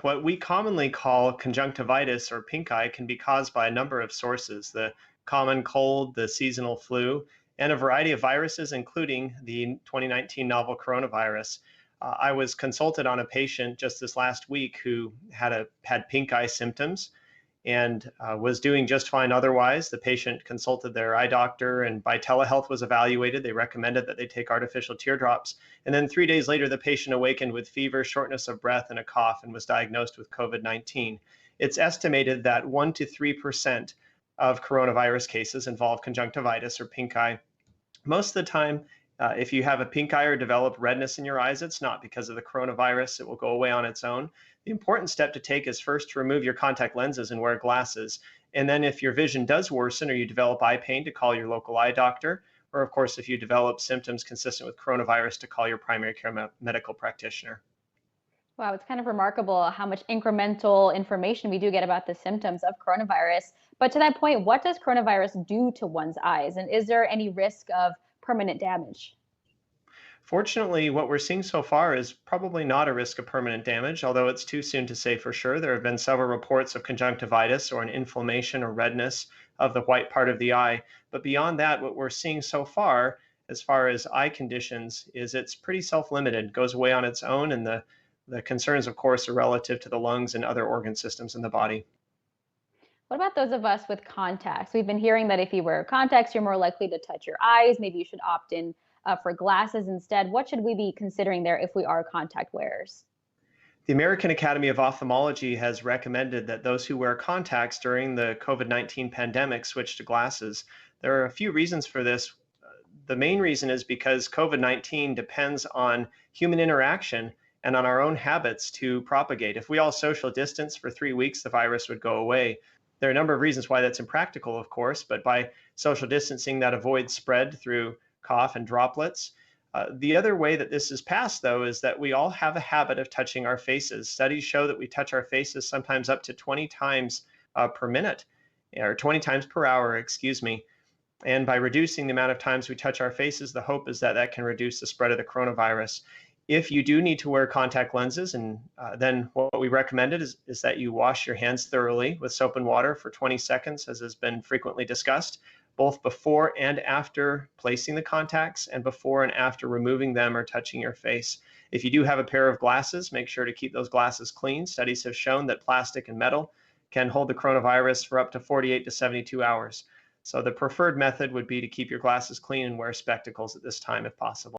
What we commonly call conjunctivitis or pink eye can be caused by a number of sources: the common cold, the seasonal flu, and a variety of viruses, including the 2019 novel coronavirus. I was consulted on a patient just this last week who had pink eye symptoms and was doing just fine otherwise. The patient consulted their eye doctor and by telehealth was evaluated. They recommended that they take artificial teardrops. And then 3 days later, the patient awakened with fever, shortness of breath, and a cough and was diagnosed with COVID-19. It's estimated that 1 to 3% of coronavirus cases involve conjunctivitis or pink eye. Most of the time, if you have a pink eye or develop redness in your eyes, it's not because of the coronavirus. It will go away on its own. The important step to take is first to remove your contact lenses and wear glasses. And then if your vision does worsen or you develop eye pain, to call your local eye doctor. Or of course, if you develop symptoms consistent with coronavirus, to call your primary care medical practitioner. Wow, it's kind of remarkable how much incremental information we do get about the symptoms of coronavirus. But to that point, what does coronavirus do to one's eyes? And is there any risk of permanent damage? Fortunately, what we're seeing so far is probably not a risk of permanent damage, although it's too soon to say for sure. There have been several reports of conjunctivitis or an inflammation or redness of the white part of the eye. But beyond that, what we're seeing so far, as far as eye conditions, is it's pretty self-limited, goes away on its own, and the concerns, of course, are relative to the lungs and other organ systems in the body. What about those of us with contacts? We've been hearing that if you wear contacts, you're more likely to touch your eyes. Maybe you should opt in for glasses instead. What should we be considering there if we are contact wearers? The American Academy of Ophthalmology has recommended that those who wear contacts during the COVID-19 pandemic switch to glasses. There are a few reasons for this. The main reason is because COVID-19 depends on human interaction and on our own habits to propagate. If we all social distance for 3 weeks, the virus would go away. There are a number of reasons why that's impractical, of course, but by social distancing, that avoids spread through cough and droplets. The other way that this is passed, though, is that we all have a habit of touching our faces. Studies show that we touch our faces sometimes up to 20 times per minute, or 20 times per hour, excuse me. And by reducing the amount of times we touch our faces, the hope is that that can reduce the spread of the coronavirus. If you do need to wear contact lenses, and then what we recommended is that you wash your hands thoroughly with soap and water for 20 seconds, as has been frequently discussed, both before and after placing the contacts and before and after removing them or touching your face. If you do have a pair of glasses, make sure to keep those glasses clean. Studies have shown that plastic and metal can hold the coronavirus for up to 48 to 72 hours. So the preferred method would be to keep your glasses clean and wear spectacles at this time if possible.